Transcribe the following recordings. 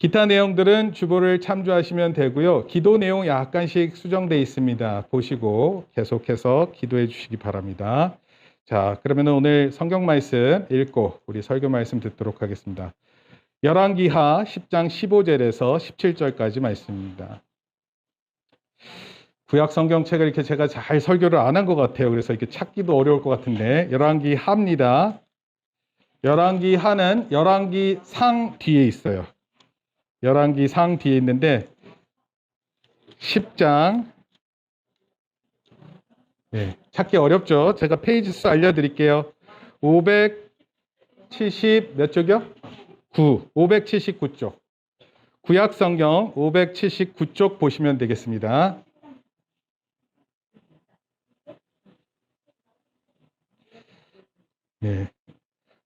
기타 내용들은 주보를 참조하시면 되고요. 기도 내용 약간씩 수정되어 있습니다. 보시고 계속해서 기도해 주시기 바랍니다. 자, 그러면 오늘 성경 말씀 읽고 우리 설교 말씀 듣도록 하겠습니다. 열왕기하 10장 15절에서 17절까지 말씀입니다. 구약 성경책을 이렇게 제가 잘 설교를 안 한 것 같아요. 그래서 이렇게 찾기도 어려울 것 같은데 열왕기하입니다. 열왕기하는 열왕기상 뒤에 있어요. 열왕기상 뒤에 있는데 10장 찾기 어렵죠. 제가 페이지 수 알려드릴게요. 570 몇 쪽이요? 579쪽. 구약 성경 579쪽 보시면 되겠습니다.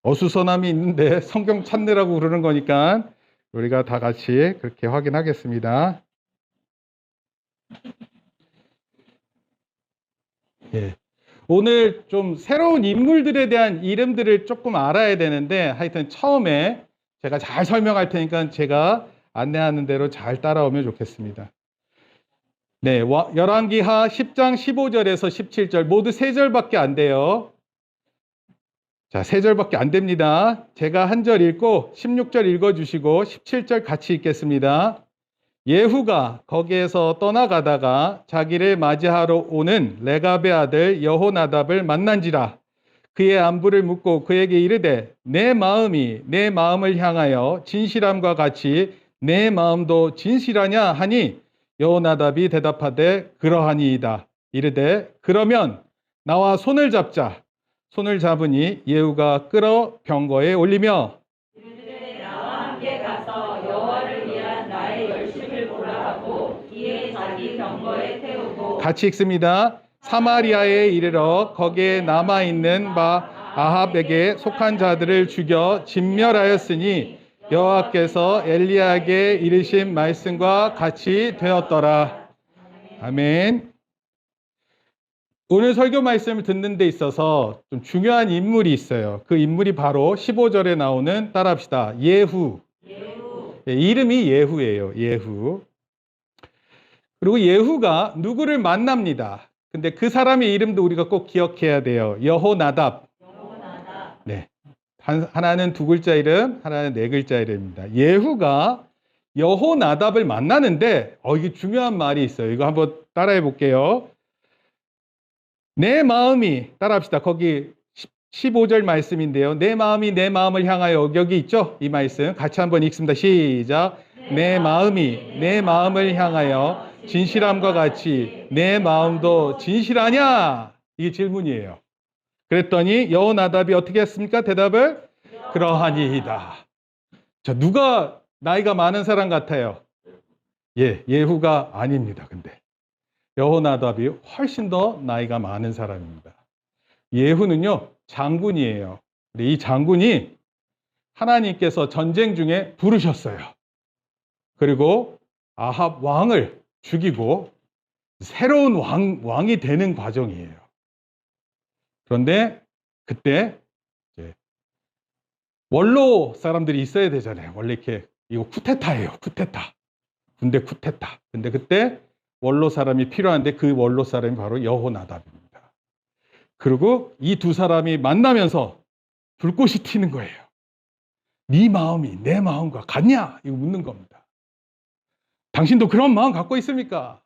어수선함이 있는데 성경 찾느라고 그러는 거니까 우리가 다 같이 그렇게 확인하겠습니다. 오늘 좀 새로운 인물들에 대한 이름들을 조금 알아야 되는데 하여튼 처음에 제가 잘 설명할 테니까 제가 안내하는 대로 잘 따라오면 좋겠습니다. 열왕기하 10장 15절에서 17절 모두 3절밖에 안 돼요. 자, 3절밖에 안 됩니다. 제가 한 절 읽고 16절 읽어주시고 17절 같이 읽겠습니다. 예후가 거기에서 떠나가다가 자기를 맞이하러 오는 레갑의 아들 여호나답을 만난지라. 그의 안부를 묻고 그에게 이르되 내 마음이 내 마음을 향하여 진실함과 같이 내 마음도 진실하냐 하니 여호나답이 대답하되 그러하니이다. 이르되 그러면 나와 손을 잡자. 손을 잡으니 예후가 끌어 병거에 올리며 이르되 나와 함께 가서 여호와를 위한 나의 열심을 보라 하고 이에 자기 병거에 태우고 같이 읽습니다. 사마리아에 이르러 거기에 남아있는 바 아합에게 속한 자들을 죽여 진멸하였으니 여호와께서 엘리야에게 이르신 말씀과 같이 되었더라. 아멘. 오늘 설교 말씀을 듣는 데 있어서 좀 중요한 인물이 있어요. 그 인물이 바로 15절에 나오는, 따라합시다, 예후. 이름이 예후예요. 예후. 그리고 예후가 누구를 만납니다. 근데 그 사람의 이름도 우리가 꼭 기억해야 돼요. 여호나답. 하나는 2글자 이름, 하나는 4글자 이름입니다. 예후가 여호나답을 만나는데 이게 중요한 말이 있어요. 이거 한번 따라해 볼게요. 내 마음이, 따라합시다. 거기 15절 말씀인데요. 내 마음이 내 마음을 향하여, 여기 있죠? 이 말씀 같이 한번 읽습니다. 시작. 내 마음이 내 마음을 향하여 진실함과 같이 내 마음도 진실하냐? 이게 질문이에요. 그랬더니 여호나답이 어떻게 했습니까? 대답을 그러하니이다. 자, 누가 나이가 많은 사람 같아요? 예후가 아닙니다. 근데 여호나답이 훨씬 더 나이가 많은 사람입니다. 예후는요, 장군이에요. 근데 이 장군이 하나님께서 전쟁 중에 부르셨어요. 그리고 아합 왕을 죽이고 새로운 왕이 되는 과정이에요. 그런데 그때 이제 원로 사람들이 있어야 되잖아요. 원래 이렇게, 이거 쿠데타예요. 쿠데타. 군대 쿠데타. 근데 그때 원로 사람이 필요한데 그 원로 사람이 바로 여호나답입니다. 그리고 이 두 사람이 만나면서 불꽃이 튀는 거예요. 네 마음이 내 마음과 같냐? 이거 묻는 겁니다. 당신도 그런 마음 갖고 있습니까?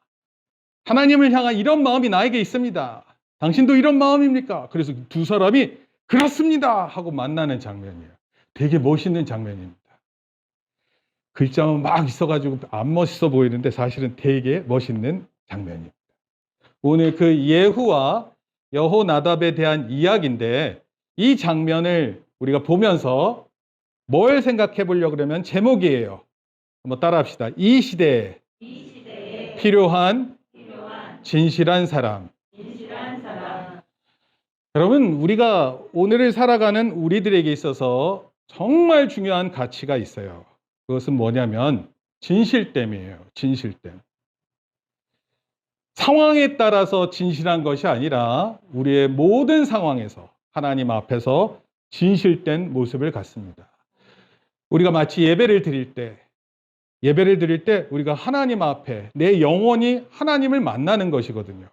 하나님을 향한 이런 마음이 나에게 있습니다. 당신도 이런 마음입니까? 그래서 두 사람이 그렇습니다 하고 만나는 장면이에요. 되게 멋있는 장면입니다. 글자만 막 있어가지고 안 멋있어 보이는데 사실은 되게 멋있는 장면입니다. 오늘 그 예후와 여호나답에 대한 이야기인데 이 장면을 우리가 보면서 뭘 생각해 보려고 그러면 제목이에요. 한번 따라합시다. 이 시대에 필요한 진실한 사람. 여러분, 우리가 오늘을 살아가는 우리들에게 있어서 정말 중요한 가치가 있어요. 그것은 뭐냐면 진실됨이에요. 진실됨. 상황에 따라서 진실한 것이 아니라 우리의 모든 상황에서 하나님 앞에서 진실된 모습을 갖습니다. 우리가 마치 예배를 드릴 때 예배를 드릴 때 우리가 하나님 앞에 내 영혼이 하나님을 만나는 것이거든요.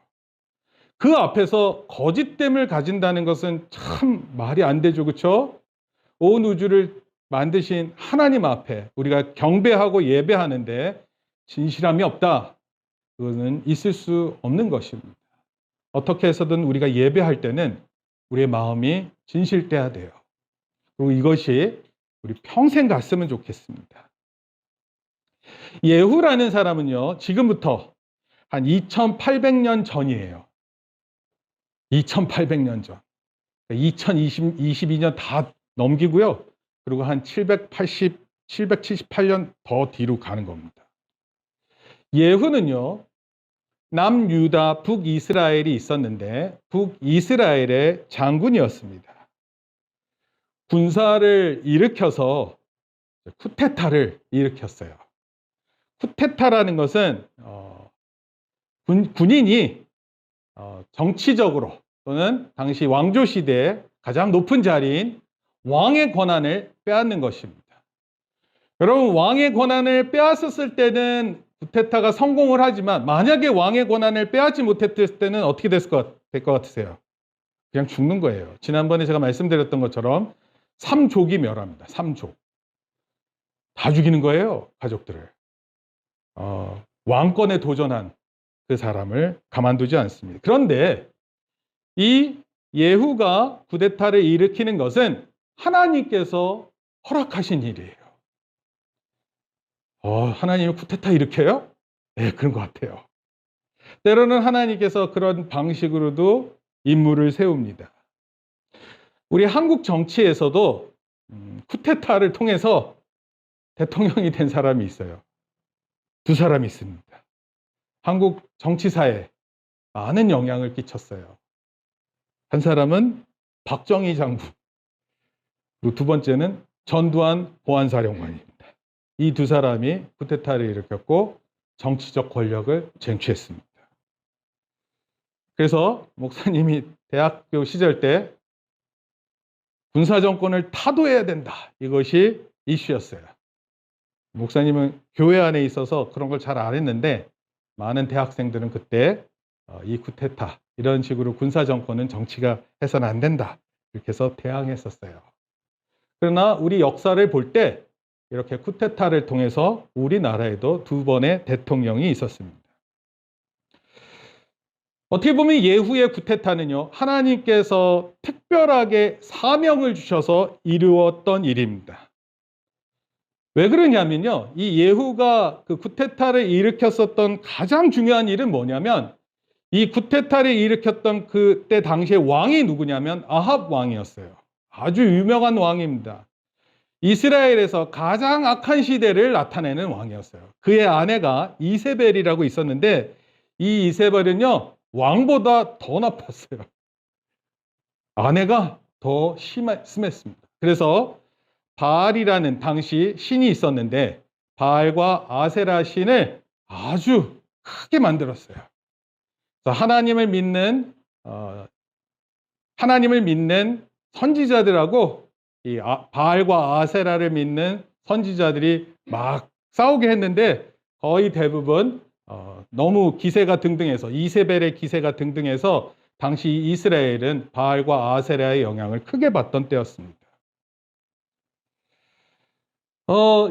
그 앞에서 거짓됨을 가진다는 것은 참 말이 안 되죠. 그렇죠? 온 우주를 만드신 하나님 앞에 우리가 경배하고 예배하는데 진실함이 없다. 그것은 있을 수 없는 것입니다. 어떻게 해서든 우리가 예배할 때는 우리의 마음이 진실돼야 돼요. 그리고 이것이 우리 평생 갔으면 좋겠습니다. 예후라는 사람은요, 지금부터 한 2800년 전이에요. 2800년 전. 2022년 다 넘기고요. 그리고 한 778년 더 뒤로 가는 겁니다. 예후는요, 남유다, 북이스라엘이 있었는데 북이스라엘의 장군이었습니다. 군사를 일으켜서 쿠데타를 일으켰어요. 쿠데타라는 것은 군인이 정치적으로 또는 당시 왕조 시대의 가장 높은 자리인 왕의 권한을 빼앗는 것입니다. 여러분, 왕의 권한을 빼앗았을 때는 쿠데타가 성공을 하지만 만약에 왕의 권한을 빼앗지 못했을 때는 어떻게 될 것 같으세요? 그냥 죽는 거예요. 지난번에 제가 말씀드렸던 것처럼 3족이 멸합니다. 3족. 다 죽이는 거예요. 가족들을. 왕권에 도전한 그 사람을 가만두지 않습니다. 그런데 이 예후가 쿠데타를 일으키는 것은 하나님께서 허락하신 일이에요. 하나님이 쿠데타 일으켜요? 네, 그런 것 같아요. 때로는 하나님께서 그런 방식으로도 인물을 세웁니다. 우리 한국 정치에서도 쿠데타를 통해서 대통령이 된 사람이 있어요. 두 사람이 있습니다. 한국 정치사에 많은 영향을 끼쳤어요. 한 사람은 박정희 장군, 그리고 두 번째는 전두환 보안사령관입니다. 이 두 사람이 쿠데타를 일으켰고 정치적 권력을 쟁취했습니다. 그래서 목사님이 대학교 시절 때 군사정권을 타도해야 된다. 이것이 이슈였어요. 목사님은 교회 안에 있어서 그런 걸 잘 안 했는데 많은 대학생들은 그때 이 쿠데타 이런 식으로 군사정권은 정치가 해서는 안 된다. 이렇게 해서 대항했었어요. 그러나 우리 역사를 볼 때 이렇게 쿠데타를 통해서 우리나라에도 두 번의 대통령이 있었습니다. 어떻게 보면 예후의 쿠데타는요, 하나님께서 특별하게 사명을 주셔서 이루었던 일입니다. 왜 그러냐면요, 이 예후가 그 쿠데타를 일으켰었던 가장 중요한 일은 뭐냐면, 이 쿠데타를 일으켰던 그때 당시의 왕이 누구냐면 아합 왕이었어요. 아주 유명한 왕입니다. 이스라엘에서 가장 악한 시대를 나타내는 왕이었어요. 그의 아내가 이세벨이라고 있었는데 이 이세벨은요, 왕보다 더 나빴어요. 아내가 더 심했습니다. 그래서 바알이라는 당시 신이 있었는데 바알과 아세라 신을 아주 크게 만들었어요. 그래서 하나님을 믿는 선지자들하고 이 바알과 아세라를 믿는 선지자들이 막 싸우게 했는데 거의 대부분 너무 기세가 등등해서 이세벨의 기세가 등등해서 당시 이스라엘은 바알과 아세라의 영향을 크게 받던 때였습니다.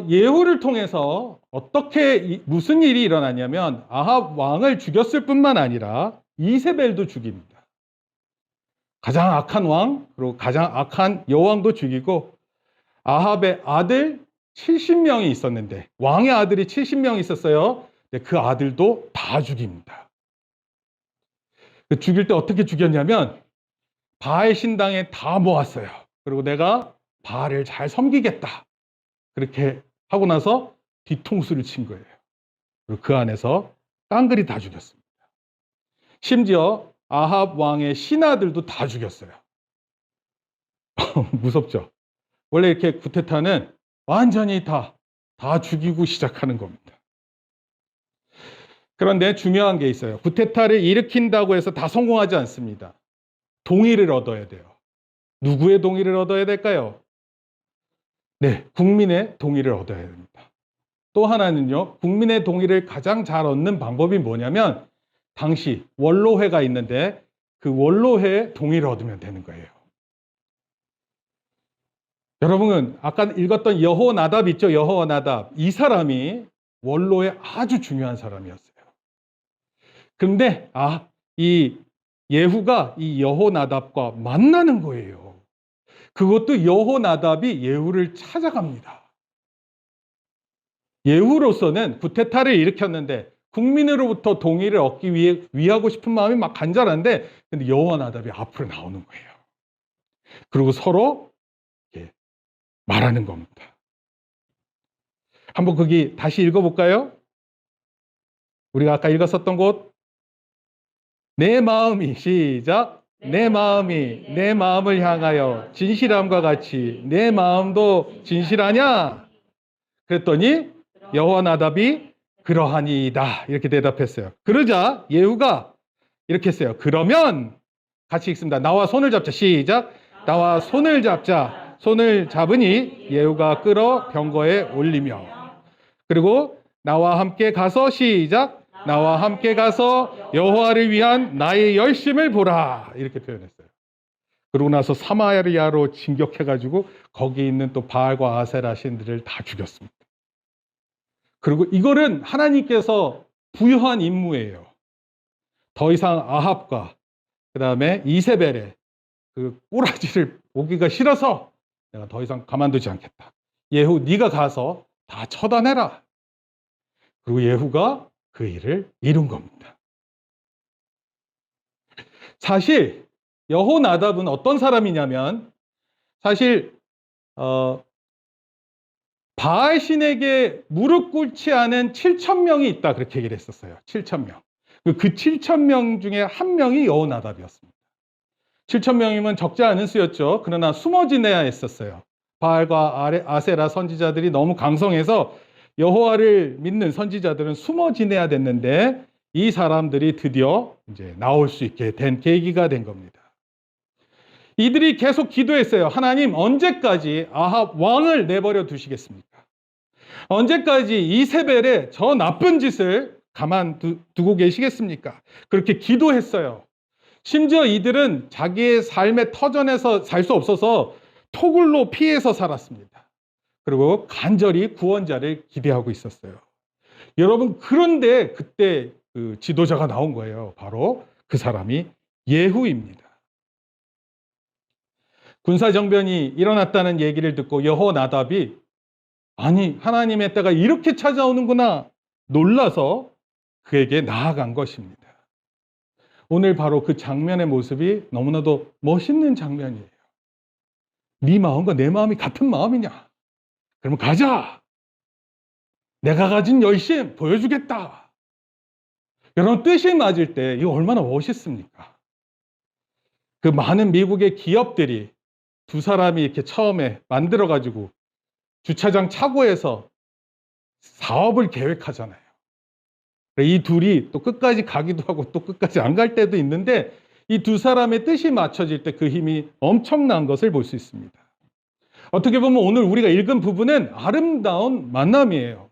예후를 통해서 무슨 일이 일어났냐면 아합 왕을 죽였을 뿐만 아니라 이세벨도 죽입니다. 가장 악한 왕, 그리고 가장 악한 여왕도 죽이고 아합의 아들 70명이 있었는데 왕의 아들이 70명이 있었어요. 그 아들도 다 죽입니다. 죽일 때 어떻게 죽였냐면 바알 신당에 다 모았어요. 그리고 내가 바알을 잘 섬기겠다. 그렇게 하고 나서 뒤통수를 친 거예요. 그리고 그 안에서 깡그리 다 죽였습니다. 심지어 아합 왕의 신하들도 다 죽였어요. 무섭죠? 원래 이렇게 쿠데타는 완전히 다 죽이고 시작하는 겁니다. 그런데 중요한 게 있어요. 쿠데타를 일으킨다고 해서 다 성공하지 않습니다. 동의를 얻어야 돼요. 누구의 동의를 얻어야 될까요? 네, 국민의 동의를 얻어야 됩니다. 또 하나는요, 국민의 동의를 가장 잘 얻는 방법이 뭐냐면 당시 원로회가 있는데 그 원로회의 동의를 얻으면 되는 거예요. 여러분은 아까 읽었던 여호나답 있죠? 여호나답. 이 사람이 원로의 아주 중요한 사람이었어요. 그런데 이 예후가 이 여호나답과 만나는 거예요. 그것도 여호나답이 예후를 찾아갑니다. 예후로서는 구테타를 일으켰는데 국민으로부터 동의를 얻기 위해 위하고 싶은 마음이 막 간절한데 근데 여호나답이 앞으로 나오는 거예요. 그리고 서로 이렇게 말하는 겁니다. 한번 거기 다시 읽어볼까요? 우리가 아까 읽었었던 곳. 내 마음이 시작. 내 마음이 내 마음을 향하여 진실함과 같이 내 마음도 진실하냐? 그랬더니 여호나답이 그러하니이다 이렇게 대답했어요. 그러자 예후가 이렇게 했어요. 그러면 같이 읽습니다. 나와 손을 잡자. 시작. 나와 손을 잡자. 손을 잡으니 예후가 끌어 병거에 올리며 그리고 나와 함께 가서 시작. 나와 함께 가서 여호와를 위한 나의 열심을 보라 이렇게 표현했어요. 그러고 나서 사마리아로 진격해가지고 거기 있는 또 바알과 아세라 신들을 다 죽였습니다. 그리고 이거는 하나님께서 부여한 임무예요. 더 이상 아합과 그 다음에 이세벨의 그 꼬라지를 보기가 싫어서 내가 더 이상 가만두지 않겠다. 예후 네가 가서 다 처단해라. 그리고 예후가 그 일을 이룬 겁니다. 사실 여호나답은 어떤 사람이냐면 사실 바알 신에게 무릎 꿇지 않은 7,000명이 있다 그렇게 얘기를 했었어요. 7,000명. 그 7,000명 중에 한 명이 여호나답이었습니다. 7,000명이면 적지 않은 수였죠. 그러나 숨어 지내야 했었어요. 바알과 아세라 선지자들이 너무 강성해서 여호와를 믿는 선지자들은 숨어 지내야 됐는데 이 사람들이 드디어 이제 나올 수 있게 된 계기가 된 겁니다. 이들이 계속 기도했어요. 하나님 언제까지 아합 왕을 내버려 두시겠습니까? 언제까지 이세벨의 저 나쁜 짓을 가만두고 계시겠습니까? 그렇게 기도했어요. 심지어 이들은 자기의 삶의 터전에서 살 수 없어서 토굴로 피해서 살았습니다. 그리고 간절히 구원자를 기대하고 있었어요. 여러분 그런데 그때 그 지도자가 나온 거예요. 바로 그 사람이 예후입니다. 군사정변이 일어났다는 얘기를 듣고 여호나답이 아니 하나님의 때가 이렇게 찾아오는구나 놀라서 그에게 나아간 것입니다. 오늘 바로 그 장면의 모습이 너무나도 멋있는 장면이에요. 네 마음과 내 마음이 같은 마음이냐? 그러면 가자. 내가 가진 열심 보여주겠다. 여러분 뜻이 맞을 때 이거 얼마나 멋있습니까? 그 많은 미국의 기업들이 두 사람이 이렇게 처음에 만들어가지고 주차장 차고에서 사업을 계획하잖아요. 이 둘이 또 끝까지 가기도 하고 또 끝까지 안 갈 때도 있는데 이 두 사람의 뜻이 맞춰질 때 그 힘이 엄청난 것을 볼 수 있습니다. 어떻게 보면 오늘 우리가 읽은 부분은 아름다운 만남이에요.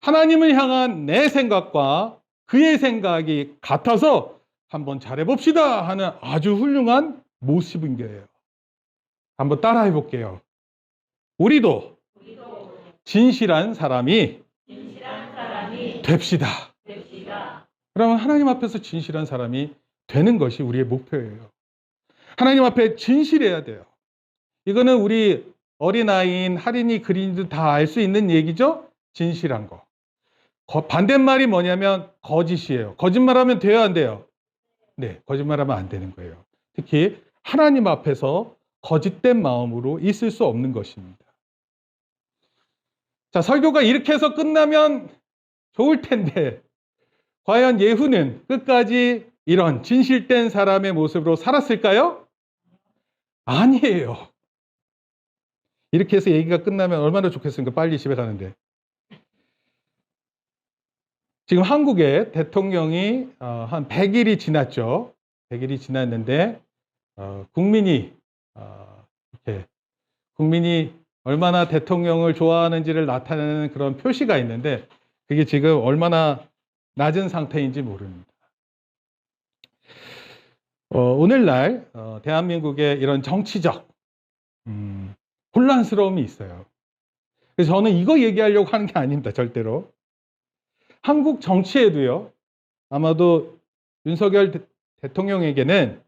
하나님을 향한 내 생각과 그의 생각이 같아서 한번 잘해봅시다 하는 아주 훌륭한 모습인 거예요. 한번 따라해 볼게요. 우리도 진실한 사람이 됩시다. 그러면 하나님 앞에서 진실한 사람이 되는 것이 우리의 목표예요. 하나님 앞에 진실해야 돼요. 이거는 우리 어린아이인 할인이 그린이도 다 알 수 있는 얘기죠? 진실한 거. 반대말이 뭐냐면 거짓이에요. 거짓말하면 돼요, 안 돼요? 네, 거짓말하면 안 되는 거예요. 특히 하나님 앞에서 거짓된 마음으로 있을 수 없는 것입니다. 자, 설교가 이렇게 해서 끝나면 좋을 텐데 과연 예후는 끝까지 이런 진실된 사람의 모습으로 살았을까요? 아니에요. 이렇게 해서 얘기가 끝나면 얼마나 좋겠습니까? 빨리 집에 가는데. 지금 한국의 대통령이 한 100일이 지났죠. 100일이 지났는데 국민이 얼마나 대통령을 좋아하는지를 나타내는 그런 표시가 있는데 그게 지금 얼마나 낮은 상태인지 모릅니다. 오늘날 대한민국의 이런 정치적 혼란스러움이 있어요. 그래서 저는 이거 얘기하려고 하는 게 아닙니다. 절대로. 한국 정치에도요. 아마도 윤석열 대통령에게는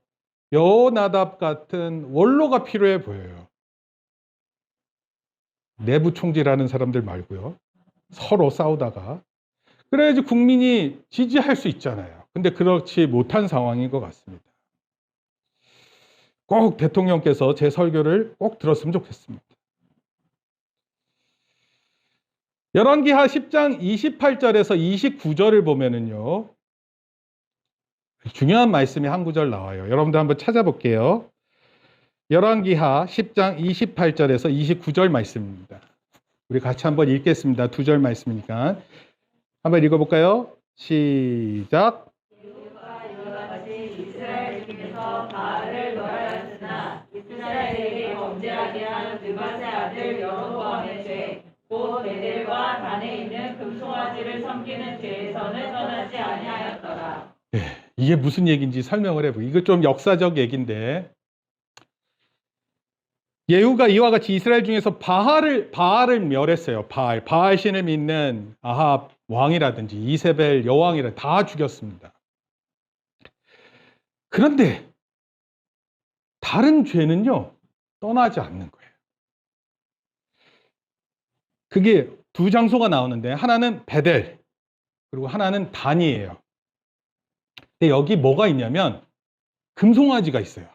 여나답 같은 원로가 필요해 보여요. 내부 총질하는 사람들 말고요. 서로 싸우다가. 그래야지 국민이 지지할 수 있잖아요. 근데 그렇지 못한 상황인 것 같습니다. 꼭 대통령께서 제 설교를 꼭 들었으면 좋겠습니다. 열왕기하 10장 28절에서 29절을 보면은요. 중요한 말씀이 한 구절 나와요. 여러분들 한번 찾아볼게요. 열왕기하 10장 28절에서 29절 말씀입니다. 우리 같이 한번 읽겠습니다. 두 절 말씀이니까. 한번 읽어볼까요? 시작. 예후가 이와 같이 이스라엘 중에서 바알을 멸하였으나 이스라엘에게 범죄하게 한 느밧의 아들 여로보암의 죄, 곧 베델과 단에 있는 금송아지를 섬기는 죄에서는 떠나지 아니하였더라. 네, 이게 무슨 얘기인지 설명을 해보고 이거 좀 역사적 얘기인데 예후가 이와 같이 이스라엘 중에서 바알을 멸했어요. 바알 신을 믿는 아합 왕이라든지 이세벨 여왕이라 다 죽였습니다. 그런데 다른 죄는요 떠나지 않는 거예요. 그게 두 장소가 나오는데 하나는 베델 그리고 하나는 단이에요. 근데 여기 뭐가 있냐면 금송아지가 있어요.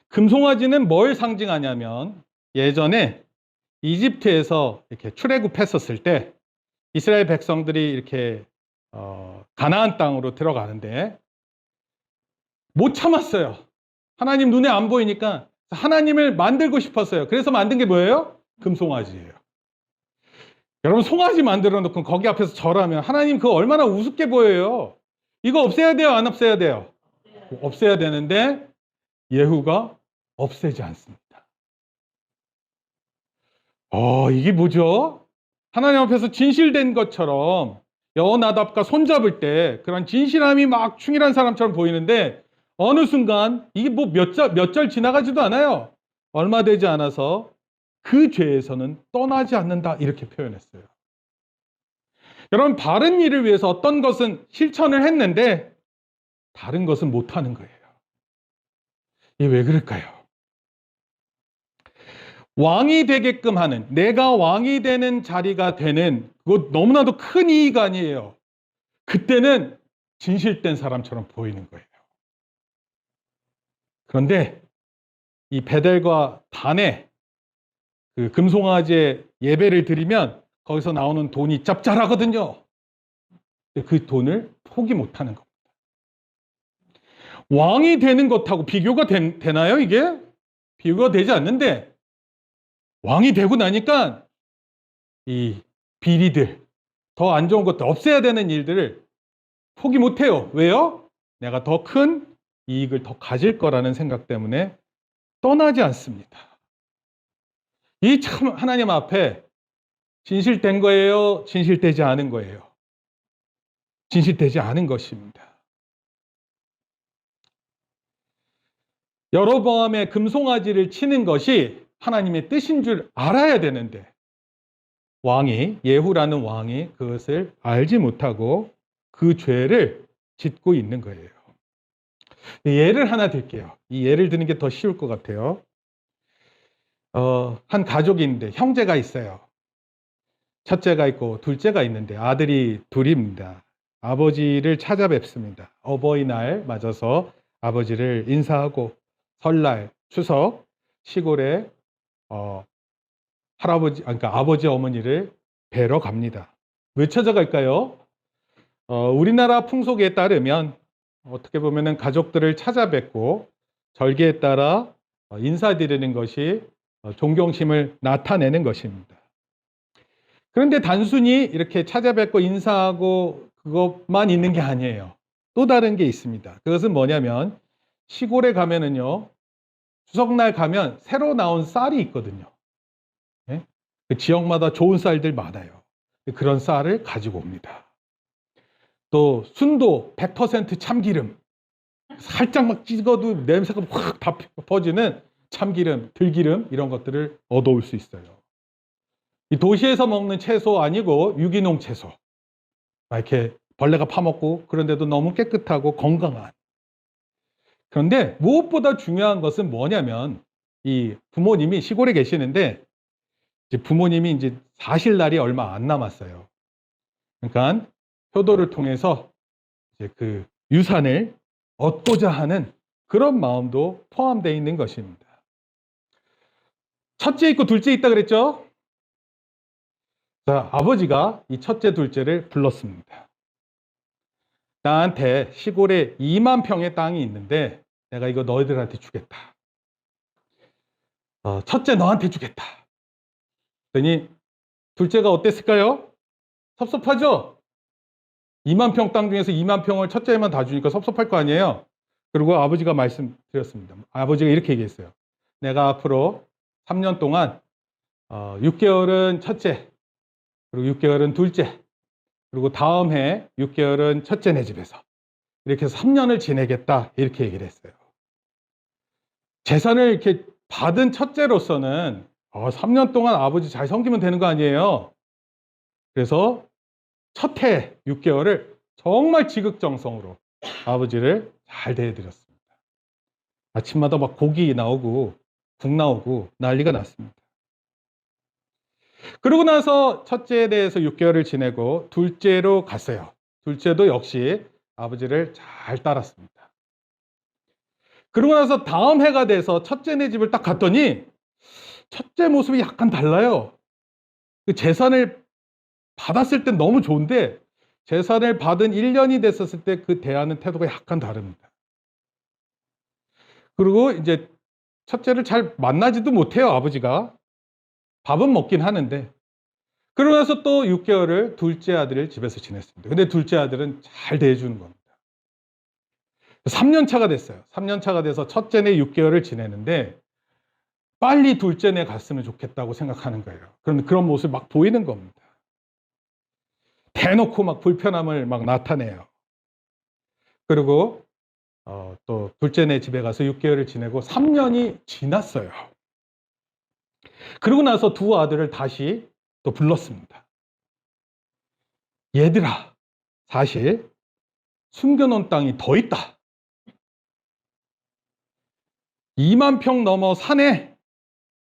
금송아지는 뭘 상징하냐면 예전에 이집트에서 이렇게 출애굽했었을 때 이스라엘 백성들이 이렇게 가나안 땅으로 들어가는데 못 참았어요. 하나님 눈에 안 보이니까 하나님을 만들고 싶었어요. 그래서 만든 게 뭐예요? 금송아지예요. 여러분 송아지 만들어 놓고 거기 앞에서 절하면 하나님 그거 얼마나 우습게 보여요. 이거 없애야 돼요? 안 없애야 돼요? 없애야 되는데 예후가 없애지 않습니다. 이게 뭐죠? 하나님 앞에서 진실된 것처럼 여호나답과 손잡을 때 그런 진실함이 막 충실한 사람처럼 보이는데 어느 순간 이게 뭐 몇 절 지나가지도 않아요. 얼마 되지 않아서 그 죄에서는 떠나지 않는다 이렇게 표현했어요. 여러분 바른 일을 위해서 어떤 것은 실천을 했는데 다른 것은 못하는 거예요. 이게 왜 그럴까요? 왕이 되게끔 하는, 내가 왕이 되는 자리가 되는, 그거 너무나도 큰 이익 아니에요. 그때는 진실된 사람처럼 보이는 거예요. 그런데 이 베델과 단에 그 금송아지의 예배를 드리면 거기서 나오는 돈이 짭짤하거든요. 그 돈을 포기 못하는 겁니다. 왕이 되는 것하고 비교가 되나요, 이게? 비교가 되지 않는데 왕이 되고 나니까 이 비리들, 더 안 좋은 것들, 없애야 되는 일들을 포기 못해요. 왜요? 내가 더 큰 이익을 더 가질 거라는 생각 때문에 떠나지 않습니다. 이 참 하나님 앞에 진실된 거예요? 진실되지 않은 거예요? 진실되지 않은 것입니다. 여로보암의 금송아지를 치는 것이 하나님의 뜻인 줄 알아야 되는데 왕이, 예후라는 왕이 그것을 알지 못하고 그 죄를 짓고 있는 거예요. 예를 하나 들게요. 이 예를 드는 게 더 쉬울 것 같아요. 한 가족이 있는데 형제가 있어요. 첫째가 있고 둘째가 있는데 아들이 둘입니다. 아버지를 찾아뵙습니다. 어버이날 맞아서 아버지를 인사하고 설날, 추석, 시골에 그러니까 아버지 어머니를 뵈러 갑니다. 왜 찾아갈까요? 우리나라 풍속에 따르면 어떻게 보면은 가족들을 찾아뵙고 절기에 따라 인사드리는 것이 존경심을 나타내는 것입니다. 그런데 단순히 이렇게 찾아뵙고 인사하고 그것만 있는 게 아니에요. 또 다른 게 있습니다. 그것은 뭐냐면 시골에 가면은요, 추석날 가면 새로 나온 쌀이 있거든요. 네? 그 지역마다 좋은 쌀들 많아요. 그런 쌀을 가지고 옵니다. 또 순도 100% 참기름, 살짝 막 찍어도 냄새가 확 다 퍼지는 참기름, 들기름 이런 것들을 얻어올 수 있어요. 이 도시에서 먹는 채소 아니고 유기농 채소. 이렇게 벌레가 파먹고 그런데도 너무 깨끗하고 건강한. 그런데 무엇보다 중요한 것은 뭐냐면 이 부모님이 시골에 계시는데 이제 부모님이 이제 사실 날이 얼마 안 남았어요. 그러니까 효도를 통해서 이제 그 유산을 얻고자 하는 그런 마음도 포함되어 있는 것입니다. 첫째 있고 둘째 있다 그랬죠? 자, 아버지가 이 첫째, 둘째를 불렀습니다. 나한테 시골에 2만 평의 땅이 있는데 내가 이거 너희들한테 주겠다. 첫째 너한테 주겠다. 그랬더니 둘째가 어땠을까요? 섭섭하죠? 2만 평 땅 중에서 2만 평을 첫째만 다 주니까 섭섭할 거 아니에요? 그리고 아버지가 말씀드렸습니다. 아버지가 이렇게 얘기했어요. 내가 앞으로 3년 동안 6개월은 첫째, 그리고 6개월은 둘째, 그리고 다음 해 6개월은 첫째네 집에서 이렇게 해서 3년을 지내겠다 이렇게 얘기를 했어요. 재산을 이렇게 받은 첫째로서는 3년 동안 아버지 잘 섬기면 되는 거 아니에요? 그래서 첫 해 6개월을 정말 지극정성으로 아버지를 잘 대해드렸습니다. 아침마다 막 고기 나오고 국 나오고 난리가 났습니다. 그러고 나서 첫째에 대해서 6개월을 지내고 둘째로 갔어요. 둘째도 역시 아버지를 잘 따랐습니다. 그러고 나서 다음 해가 돼서 첫째네 집을 딱 갔더니 첫째 모습이 약간 달라요. 그 재산을 받았을 땐 너무 좋은데 재산을 받은 1년이 됐었을 때 그 대하는 태도가 약간 다릅니다. 그리고 이제 첫째를 잘 만나지도 못해요, 아버지가. 밥은 먹긴 하는데. 그러고 나서 또 6개월을 둘째 아들을 집에서 지냈습니다. 근데 둘째 아들은 잘 대해주는 겁니다. 3년 차가 됐어요. 3년 차가 돼서 첫째네 6개월을 지내는데 빨리 둘째네 갔으면 좋겠다고 생각하는 거예요. 그런 모습이 막 보이는 겁니다. 대놓고 막 불편함을 막 나타내요. 그리고 또 둘째네 집에 가서 6개월을 지내고 3년이 지났어요. 그러고 나서 두 아들을 다시 또 불렀습니다. 얘들아, 사실 숨겨놓은 땅이 더 있다. 2만 평 넘어 산에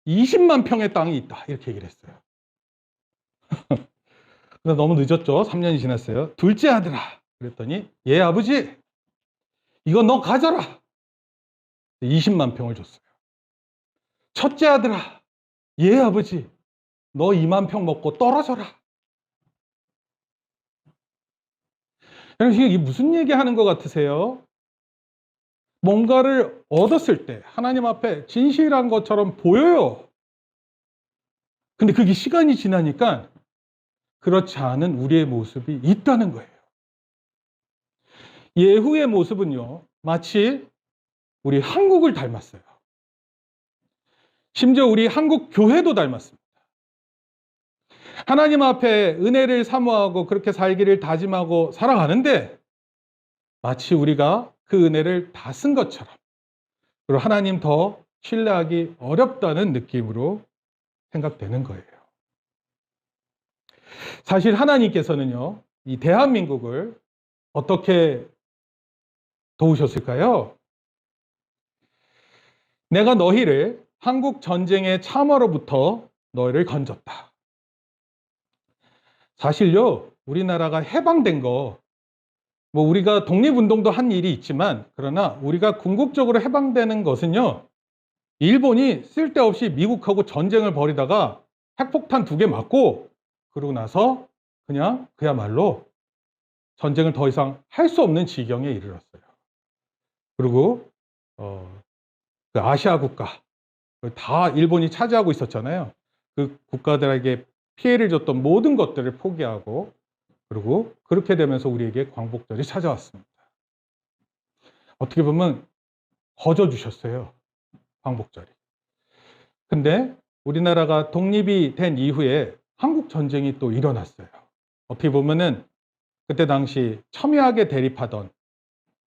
20만 평의 땅이 있다. 이렇게 얘기를 했어요. 근데 너무 늦었죠. 3년이 지났어요. 둘째 아들아. 그랬더니 예 아버지 이거 너 가져라. 20만 평을 줬어요. 첫째 아들아. 예 아버지 너 2만 평 먹고 떨어져라. 이게 무슨 얘기하는 것 같으세요? 뭔가를 얻었을 때 하나님 앞에 진실한 것처럼 보여요. 근데 그게 시간이 지나니까 그렇지 않은 우리의 모습이 있다는 거예요. 예후의 모습은요, 마치 우리 한국을 닮았어요. 심지어 우리 한국 교회도 닮았습니다. 하나님 앞에 은혜를 사모하고 그렇게 살기를 다짐하고 살아가는데 마치 우리가 그 은혜를 다 쓴 것처럼 그리고 하나님 더 신뢰하기 어렵다는 느낌으로 생각되는 거예요. 사실 하나님께서는요, 이 대한민국을 어떻게 도우셨을까요? 내가 너희를 한국 전쟁의 참화로부터 너희를 건졌다. 사실요, 우리나라가 해방된 거, 우리가 독립운동도 한 일이 있지만, 그러나 우리가 궁극적으로 해방되는 것은요, 일본이 쓸데없이 미국하고 전쟁을 벌이다가 핵폭탄 2개 맞고, 그러고 나서 그냥 그야말로 전쟁을 더 이상 할 수 없는 지경에 이르렀어요. 그리고 그 아시아 국가 다 일본이 차지하고 있었잖아요. 그 국가들에게 피해를 줬던 모든 것들을 포기하고 그리고 그렇게 되면서 우리에게 광복절이 찾아왔습니다. 어떻게 보면 거저 주셨어요. 광복절이. 근데 우리나라가 독립이 된 이후에 한국 전쟁이 또 일어났어요. 어떻게 보면은 그때 당시 첨예하게 대립하던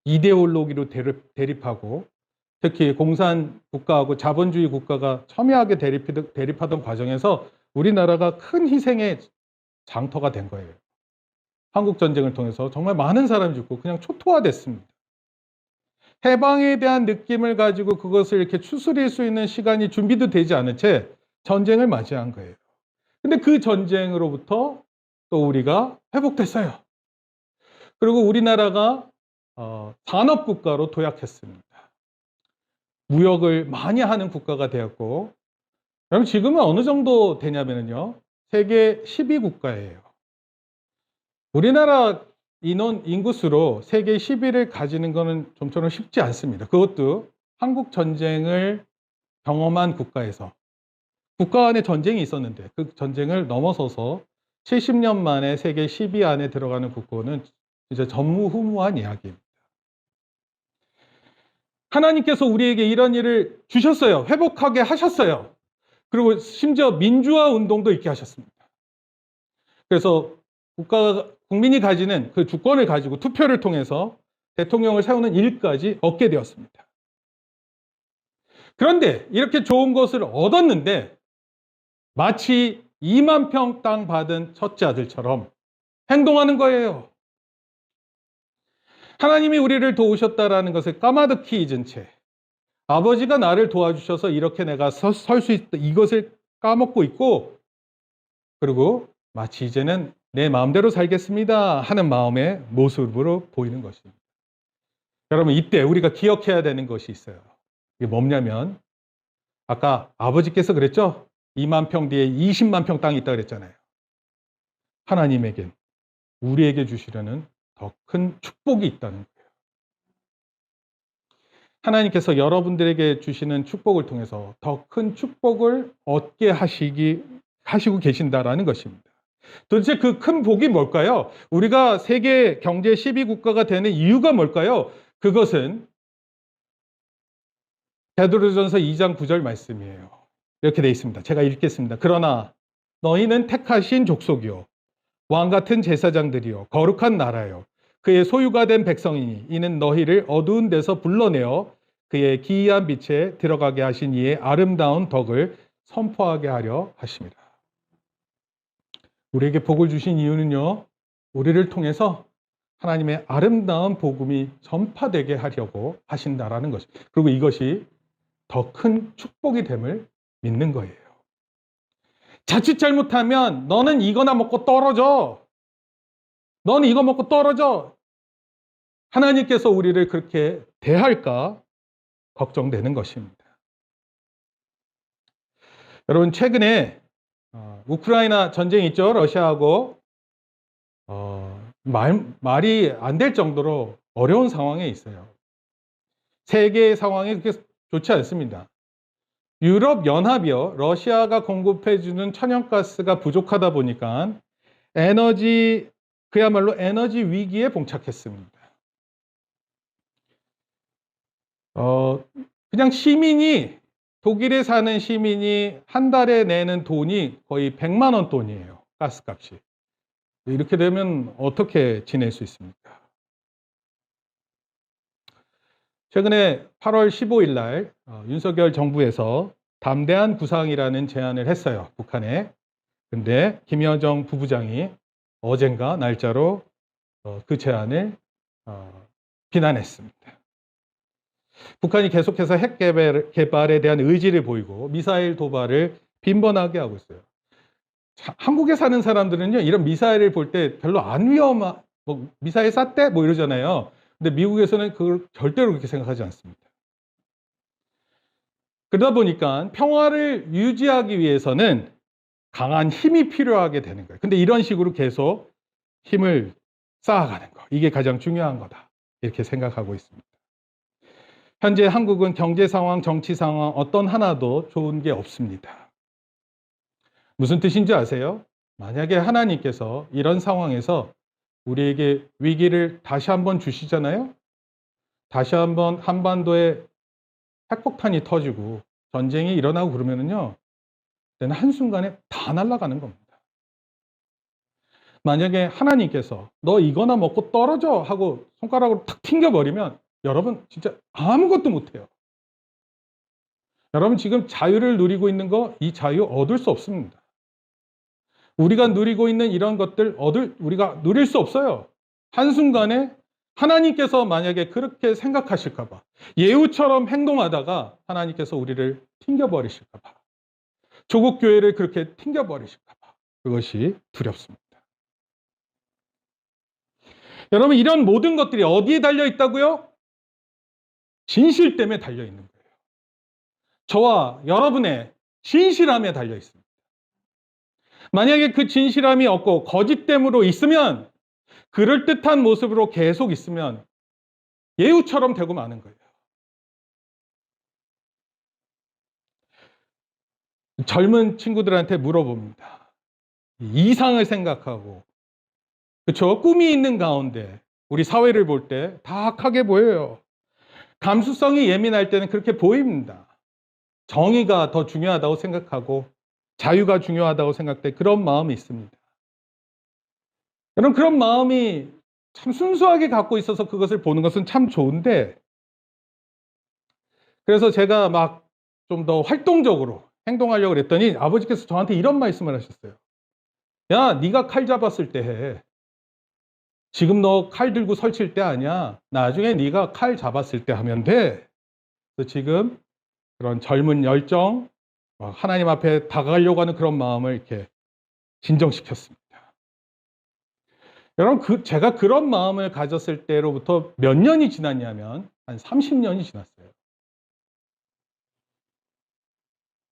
이데올로기로 대립하고 특히 공산 국가하고 자본주의 국가가 첨예하게 대립하던 과정에서 우리나라가 큰 희생의 장터가 된 거예요. 한국 전쟁을 통해서 정말 많은 사람이 죽고 그냥 초토화됐습니다. 해방에 대한 느낌을 가지고 그것을 이렇게 추스릴 수 있는 시간이 준비도 되지 않은 채 전쟁을 맞이한 거예요. 근데 그 전쟁으로부터 또 우리가 회복됐어요. 그리고 우리나라가 산업국가로 도약했습니다. 무역을 많이 하는 국가가 되었고, 여러분 지금은 어느 정도 되냐면요. 세계 10위 국가예요. 우리나라 인구수로 세계 10위를 가지는 것은 좀처럼 쉽지 않습니다. 그것도 한국 전쟁을 경험한 국가에서 국가 안에 전쟁이 있었는데 그 전쟁을 넘어서서 70년 만에 세계 10위 안에 들어가는 국가는 이제 전무후무한 이야기입니다. 하나님께서 우리에게 이런 일을 주셨어요. 회복하게 하셨어요. 그리고 심지어 민주화 운동도 있게 하셨습니다. 그래서 국민이 가지는 그 주권을 가지고 투표를 통해서 대통령을 세우는 일까지 얻게 되었습니다. 그런데 이렇게 좋은 것을 얻었는데 마치 2만 평 땅 받은 첫째 아들처럼 행동하는 거예요. 하나님이 우리를 도우셨다라는 것을 까마득히 잊은 채 아버지가 나를 도와주셔서 이렇게 내가 설 수 있다 이것을 까먹고 있고 그리고 마치 이제는 내 마음대로 살겠습니다 하는 마음의 모습으로 보이는 것입니다. 여러분 이때 우리가 기억해야 되는 것이 있어요. 이게 뭐냐면 아까 아버지께서 그랬죠? 2만 평 뒤에 20만 평 땅이 있다 그랬잖아요. 하나님에겐 우리에게 주시려는 더 큰 축복이 있다는 거예요. 하나님께서 여러분들에게 주시는 축복을 통해서 더 큰 축복을 얻게 하시고 계신다라는 것입니다. 도대체 그 큰 복이 뭘까요? 우리가 세계 경제 10위 국가가 되는 이유가 뭘까요? 그것은 베드로전서 2장 9절 말씀이에요. 이렇게 되어 있습니다. 제가 읽겠습니다. 그러나 너희는 택하신 족속이요 왕 같은 제사장들이요 거룩한 나라요 그의 소유가 된 백성이니 이는 너희를 어두운 데서 불러내어 그의 기이한 빛에 들어가게 하신 이의 아름다운 덕을 선포하게 하려 하십니다. 우리에게 복을 주신 이유는요. 우리를 통해서 하나님의 아름다운 복음이 전파되게 하려고 하신다라는 것입니다. 그리고 이것이 더 큰 축복이 됨을 믿는 거예요. 자칫 잘못하면 너는 이거나 먹고 떨어져. 너는 이거 먹고 떨어져. 하나님께서 우리를 그렇게 대할까 걱정되는 것입니다. 여러분 최근에 우크라이나 전쟁이 있죠. 러시아하고 말이 안 될 정도로 어려운 상황에 있어요. 세계의 상황이 그렇게 좋지 않습니다. 유럽 연합이요. 러시아가 공급해주는 천연가스가 부족하다 보니까 그야말로 에너지 위기에 봉착했습니다. 그냥 독일에 사는 시민이 한 달에 내는 돈이 거의 100만 원 돈이에요. 가스값이. 이렇게 되면 어떻게 지낼 수 있습니까? 최근에 8월 15일 날 윤석열 정부에서 담대한 구상이라는 제안을 했어요. 북한에. 근데 김여정 부부장이 어젠가 날짜로 그 제안을 비난했습니다. 북한이 계속해서 핵 개발에 대한 의지를 보이고 미사일 도발을 빈번하게 하고 있어요. 한국에 사는 사람들은요, 이런 미사일을 볼 때 별로 안 미사일 쐈대? 뭐 이러잖아요. 근데 미국에서는 그걸 절대로 그렇게 생각하지 않습니다. 그러다 보니까 평화를 유지하기 위해서는 강한 힘이 필요하게 되는 거예요. 근데 이런 식으로 계속 힘을 쌓아가는 거. 이게 가장 중요한 거다. 이렇게 생각하고 있습니다. 현재 한국은 경제 상황, 정치 상황 어떤 하나도 좋은 게 없습니다. 무슨 뜻인지 아세요? 만약에 하나님께서 이런 상황에서 우리에게 위기를 다시 한번 주시잖아요? 다시 한번 한반도에 핵폭탄이 터지고 전쟁이 일어나고 그러면은요, 때는 한순간에 다 날아가는 겁니다. 만약에 하나님께서 너 이거나 먹고 떨어져 하고 손가락으로 탁 튕겨버리면 여러분 진짜 아무것도 못해요. 여러분 지금 자유를 누리고 있는 거 이 자유 얻을 수 없습니다. 우리가 누리고 있는 이런 것들 우리가 누릴 수 없어요. 한순간에 하나님께서 만약에 그렇게 생각하실까 봐, 예후처럼 행동하다가 하나님께서 우리를 튕겨버리실까 봐, 조국 교회를 그렇게 튕겨버리실까 봐, 그것이 두렵습니다. 여러분 이런 모든 것들이 어디에 달려 있다고요? 진실 때문에 달려 있는 거예요. 저와 여러분의 진실함에 달려 있습니다. 만약에 그 진실함이 없고 거짓됨으로 있으면, 그럴듯한 모습으로 계속 있으면 예후처럼 되고 마는 거예요. 젊은 친구들한테 물어봅니다. 이상을 생각하고, 그렇죠? 꿈이 있는 가운데 우리 사회를 볼 때 다 악하게 보여요. 감수성이 예민할 때는 그렇게 보입니다. 정의가 더 중요하다고 생각하고 자유가 중요하다고 생각될 그런 마음이 있습니다. 여러분 그런 마음이 참 순수하게 갖고 있어서 그것을 보는 것은 참 좋은데, 그래서 제가 막 좀 더 활동적으로 행동하려고 그랬더니 아버지께서 저한테 이런 말씀을 하셨어요. 야, 네가 칼 잡았을 때 해. 지금 너 칼 들고 설칠 때 아니야. 나중에 네가 칼 잡았을 때 하면 돼. 그래서 지금 그런 젊은 열정, 하나님 앞에 다가가려고 하는 그런 마음을 이렇게 진정시켰습니다. 여러분, 제가 그런 마음을 가졌을 때로부터 몇 년이 지났냐면 한 30년이 지났어요.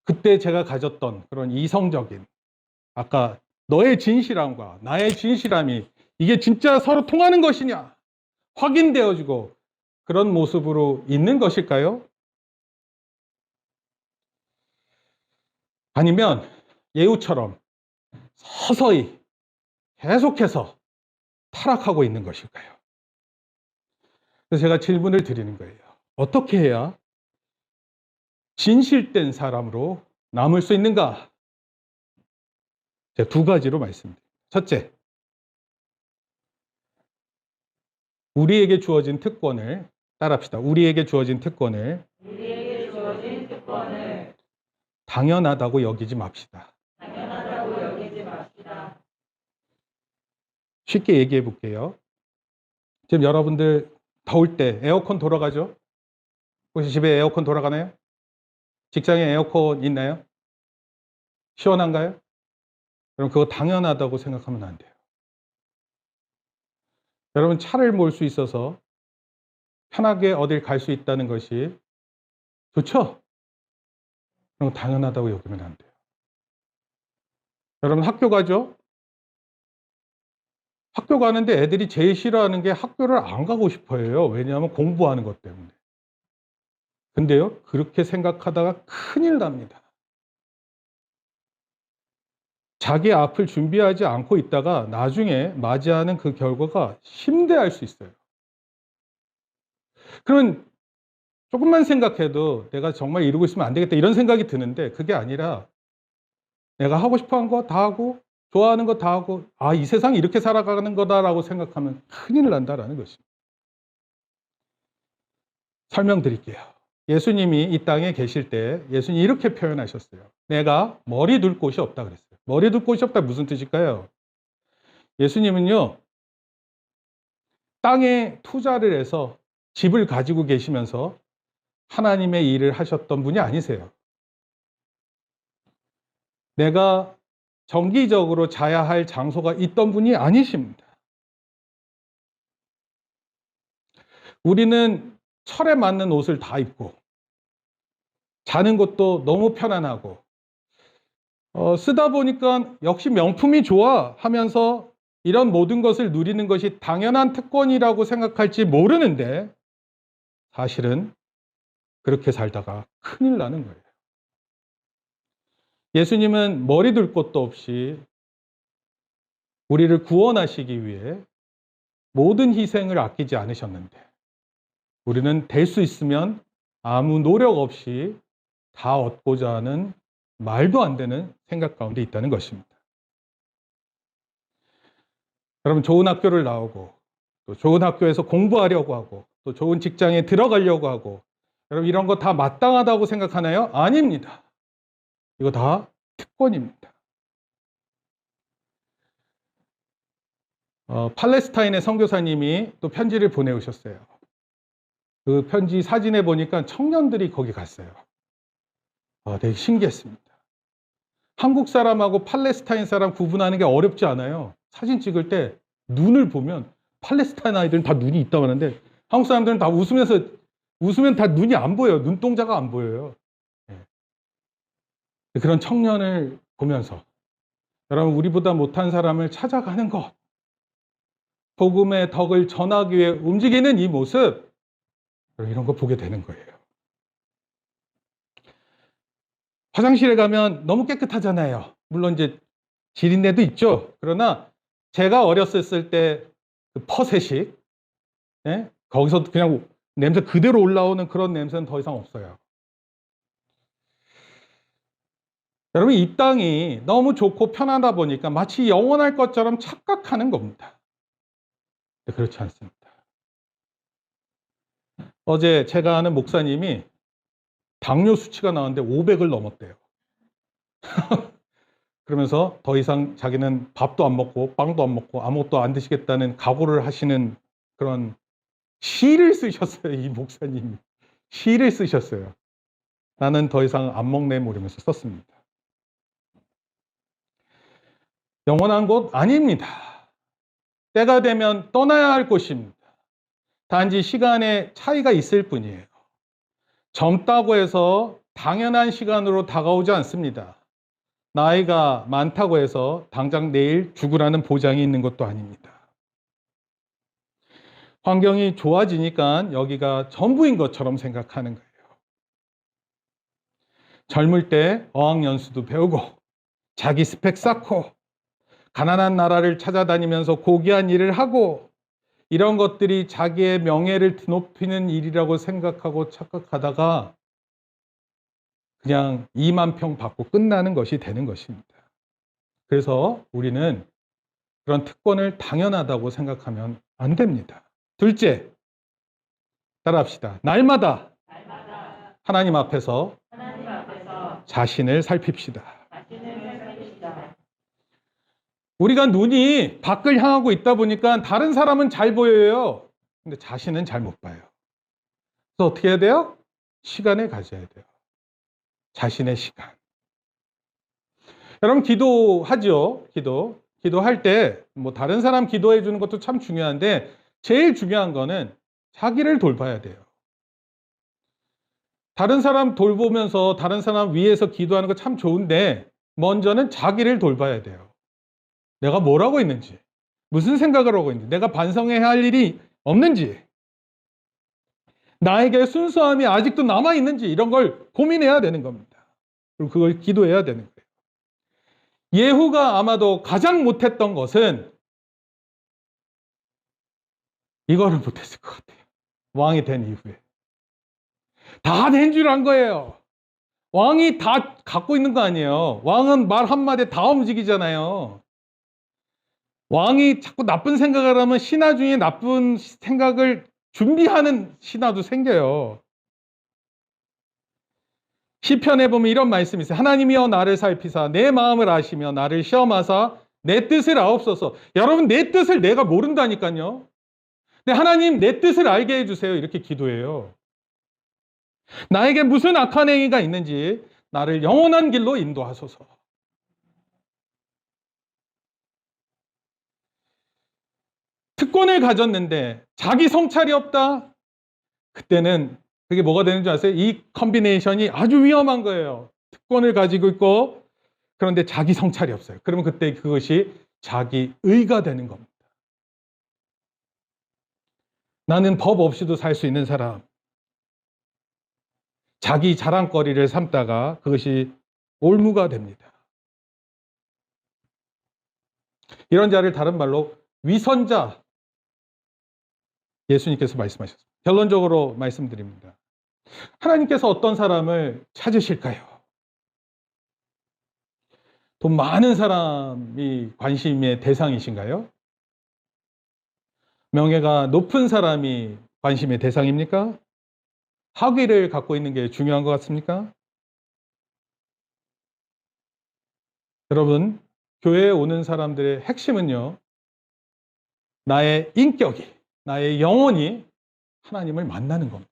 그때 제가 가졌던 그런 이성적인, 아까 너의 진실함과 나의 진실함이 이게 진짜 서로 통하는 것이냐 확인되어지고 그런 모습으로 있는 것일까요? 아니면 예후처럼 서서히 계속해서 타락하고 있는 것일까요? 그래서 제가 질문을 드리는 거예요. 어떻게 해야 진실된 사람으로 남을 수 있는가? 제가 두 가지로 말씀드립니다. 첫째, 우리에게 주어진 특권을 따라합시다. 우리에게 주어진 특권을 당연하다고 여기지 맙시다. 쉽게 얘기해 볼게요. 지금 여러분들 더울 때 에어컨 돌아가죠? 혹시 집에 에어컨 돌아가나요? 직장에 에어컨 있나요? 시원한가요? 그럼 그거 당연하다고 생각하면 안 돼요. 여러분 차를 몰 수 있어서 편하게 어딜 갈 수 있다는 것이 좋죠? 그럼 당연하다고 여기면 안 돼요. 여러분 학교 가죠? 학교 가는데 애들이 제일 싫어하는 게 학교를 안 가고 싶어 해요. 왜냐하면 공부하는 것 때문에. 근데요, 그렇게 생각하다가 큰일 납니다. 자기 앞을 준비하지 않고 있다가 나중에 맞이하는 그 결과가 심대할 수 있어요. 그러면 조금만 생각해도 내가 정말 이루고 있으면 안 되겠다 이런 생각이 드는데, 그게 아니라 내가 하고 싶어 하는 거 다 하고 좋아하는 거 다 하고 이 세상이 이렇게 살아가는 거다라고 생각하면 큰일 난다라는 것입니다. 설명드릴게요. 예수님이 이 땅에 계실 때 예수님이 이렇게 표현하셨어요. 내가 머리 둘 곳이 없다 그랬어요. 머리 둘 곳이 없다 무슨 뜻일까요? 예수님은요, 땅에 투자를 해서 집을 가지고 계시면서 하나님의 일을 하셨던 분이 아니세요. 내가 정기적으로 자야 할 장소가 있던 분이 아니십니다. 우리는 철에 맞는 옷을 다 입고 자는 것도 너무 편안하고 쓰다 보니까 역시 명품이 좋아 하면서 이런 모든 것을 누리는 것이 당연한 특권이라고 생각할지 모르는데, 사실은 그렇게 살다가 큰일 나는 거예요. 예수님은 머리 둘 곳도 없이 우리를 구원하시기 위해 모든 희생을 아끼지 않으셨는데, 우리는 될 수 있으면 아무 노력 없이 다 얻고자 하는 말도 안 되는 생각 가운데 있다는 것입니다. 여러분, 좋은 학교를 나오고 또 좋은 학교에서 공부하려고 하고 또 좋은 직장에 들어가려고 하고, 여러분 이런 거 다 마땅하다고 생각하나요? 아닙니다. 이거 다 특권입니다. 팔레스타인의 선교사님이 또 편지를 보내오셨어요. 그 편지 사진에 보니까 청년들이 거기 갔어요. 되게 신기했습니다. 한국 사람하고 팔레스타인 사람 구분하는 게 어렵지 않아요. 사진 찍을 때 눈을 보면 팔레스타인 아이들은 다 눈이 있다고 하는데 한국 사람들은 다 웃으면 다 눈이 안 보여요. 눈동자가 안 보여요. 그런 청년을 보면서 여러분, 우리보다 못한 사람을 찾아가는 것, 복음의 덕을 전하기 위해 움직이는 이 모습, 이런 거 보게 되는 거예요. 화장실에 가면 너무 깨끗하잖아요. 물론 이제 지린내도 있죠. 그러나 제가 어렸을 때 그 퍼세식, 거기서 그냥 냄새 그대로 올라오는 그런 냄새는 더 이상 없어요. 여러분, 이 땅이 너무 좋고 편하다 보니까 마치 영원할 것처럼 착각하는 겁니다. 그렇지 않습니다. 어제 제가 아는 목사님이 당뇨 수치가 나왔는데 500을 넘었대요. 그러면서 더 이상 자기는 밥도 안 먹고 빵도 안 먹고 아무것도 안 드시겠다는 각오를 하시는 그런 시를 쓰셨어요. 이 목사님이 시를 쓰셨어요. 나는 더 이상 안 먹네 모르면서 썼습니다. 영원한 곳 아닙니다. 때가 되면 떠나야 할 곳입니다. 단지 시간의 차이가 있을 뿐이에요. 젊다고 해서 당연한 시간으로 다가오지 않습니다. 나이가 많다고 해서 당장 내일 죽으라는 보장이 있는 것도 아닙니다. 환경이 좋아지니까 여기가 전부인 것처럼 생각하는 거예요. 젊을 때 어학연수도 배우고 자기 스펙 쌓고 가난한 나라를 찾아다니면서 고귀한 일을 하고, 이런 것들이 자기의 명예를 드높이는 일이라고 생각하고 착각하다가 그냥 2만 평 받고 끝나는 것이 되는 것입니다. 그래서 우리는 그런 특권을 당연하다고 생각하면 안 됩니다. 둘째, 따라합시다. 날마다 하나님 앞에서 자신을 살핍시다. 우리가 눈이 밖을 향하고 있다 보니까 다른 사람은 잘 보여요. 근데 자신은 잘 못 봐요. 그래서 어떻게 해야 돼요? 시간을 가져야 돼요. 자신의 시간. 여러분, 기도하죠. 기도할 때 뭐 다른 사람 기도해 주는 것도 참 중요한데 제일 중요한 거는 자기를 돌봐야 돼요. 다른 사람 돌보면서 다른 사람 위해서 기도하는 거 참 좋은데 먼저는 자기를 돌봐야 돼요. 내가 뭘 하고 있는지, 무슨 생각을 하고 있는지, 내가 반성해야 할 일이 없는지, 나에게 순수함이 아직도 남아있는지, 이런 걸 고민해야 되는 겁니다. 그리고 그걸 기도해야 되는 거예요. 예후가 아마도 가장 못했던 것은 이거를 못했을 것 같아요. 왕이 된 이후에. 다 된 줄 안 거예요. 왕이 다 갖고 있는 거 아니에요. 왕은 말 한마디에 다 움직이잖아요. 왕이 자꾸 나쁜 생각을 하면 신하 중에 나쁜 생각을 준비하는 신하도 생겨요. 시편에 보면 이런 말씀이 있어요. 하나님이여 나를 살피사 내 마음을 아시며 나를 시험하사 내 뜻을 아옵소서. 여러분, 내 뜻을 내가 모른다니까요. 근데 하나님, 내 뜻을 알게 해주세요. 이렇게 기도해요. 나에게 무슨 악한 행위가 있는지 나를 영원한 길로 인도하소서. 특권을 가졌는데 자기 성찰이 없다? 그때는 그게 뭐가 되는 줄 아세요? 이 컨비네이션이 아주 위험한 거예요. 특권을 가지고 있고 그런데 자기 성찰이 없어요. 그러면 그때 그것이 자기 의가 되는 겁니다. 나는 법 없이도 살 수 있는 사람. 자기 자랑거리를 삼다가 그것이 올무가 됩니다. 이런 자를 다른 말로 위선자, 예수님께서 말씀하셨습니다. 결론적으로 말씀드립니다. 하나님께서 어떤 사람을 찾으실까요? 돈 많은 사람이 관심의 대상이신가요? 명예가 높은 사람이 관심의 대상입니까? 학위를 갖고 있는 게 중요한 것 같습니까? 여러분, 교회에 오는 사람들의 핵심은요, 나의 인격이, 나의 영혼이 하나님을 만나는 겁니다.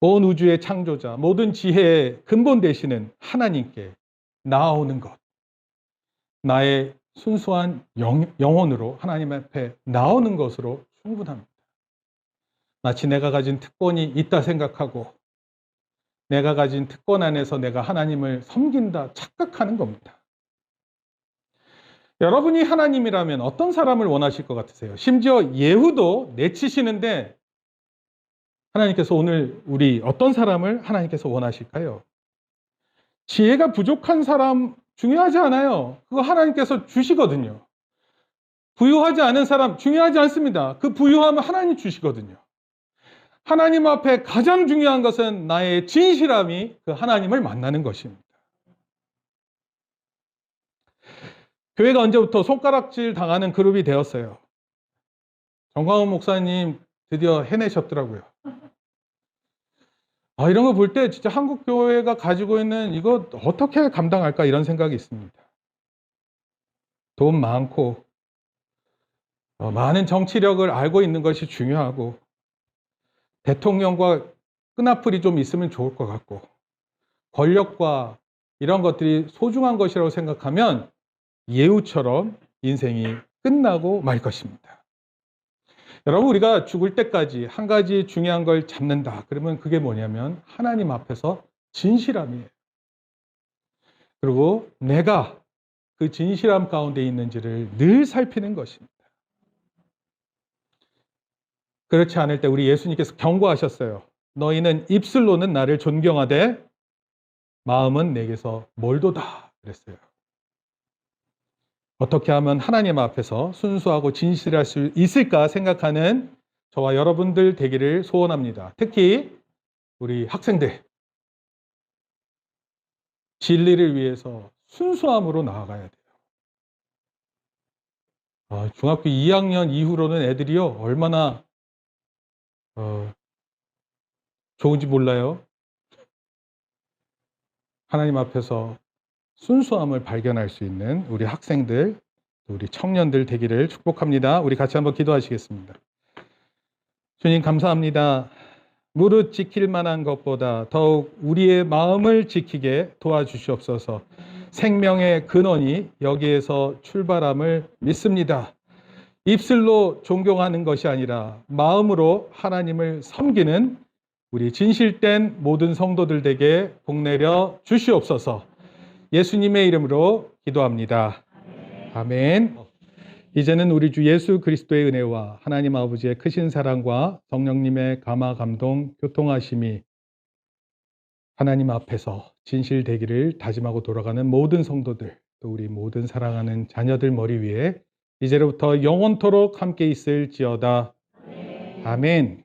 온 우주의 창조자, 모든 지혜의 근본 되시는 하나님께 나아오는 것. 나의 순수한 영혼으로 하나님 앞에 나오는 것으로 충분합니다. 마치 내가 가진 특권이 있다 생각하고 내가 가진 특권 안에서 내가 하나님을 섬긴다 착각하는 겁니다. 여러분이 하나님이라면 어떤 사람을 원하실 것 같으세요? 심지어 예후도 내치시는데 하나님께서 오늘 우리 어떤 사람을 하나님께서 원하실까요? 지혜가 부족한 사람 중요하지 않아요. 그거 하나님께서 주시거든요. 부유하지 않은 사람 중요하지 않습니다. 그 부유함은 하나님 주시거든요. 하나님 앞에 가장 중요한 것은 나의 진실함이 그 하나님을 만나는 것입니다. 교회가 언제부터 손가락질 당하는 그룹이 되었어요. 정광훈 목사님 드디어 해내셨더라고요. 이런 거 볼 때 진짜 한국 교회가 가지고 있는 이거 어떻게 감당할까 이런 생각이 있습니다. 돈 많고 많은 정치력을 알고 있는 것이 중요하고 대통령과 끈앞풀이 좀 있으면 좋을 것 같고 권력과 이런 것들이 소중한 것이라고 생각하면 예후처럼 인생이 끝나고 말 것입니다. 여러분, 우리가 죽을 때까지 한 가지 중요한 걸 잡는다. 그러면 그게 뭐냐면 하나님 앞에서 진실함이에요. 그리고 내가 그 진실함 가운데 있는지를 늘 살피는 것입니다. 그렇지 않을 때 우리 예수님께서 경고하셨어요. 너희는 입술로는 나를 존경하되 마음은 내게서 멀도다 그랬어요. 어떻게 하면 하나님 앞에서 순수하고 진실할 수 있을까 생각하는 저와 여러분들 되기를 소원합니다. 특히 우리 학생들, 진리를 위해서 순수함으로 나아가야 돼요. 중학교 2학년 이후로는 애들이요 얼마나 좋은지 몰라요. 하나님 앞에서 순수함을 발견할 수 있는 우리 학생들, 우리 청년들 되기를 축복합니다. 우리 같이 한번 기도하시겠습니다. 주님 감사합니다. 무릇 지킬 만한 것보다 더욱 우리의 마음을 지키게 도와주시옵소서. 생명의 근원이 여기에서 출발함을 믿습니다. 입술로 존경하는 것이 아니라 마음으로 하나님을 섬기는 우리 진실된 모든 성도들 되게 복내려 주시옵소서. 예수님의 이름으로 기도합니다. 아멘. 이제는 우리 주 예수 그리스도의 은혜와 하나님 아버지의 크신 사랑과 성령님의 감화 감동 교통하심이 하나님 앞에서 진실되기를 다짐하고 돌아가는 모든 성도들, 또 우리 모든 사랑하는 자녀들 머리 위에 이제로부터 영원토록 함께 있을지어다. 아멘.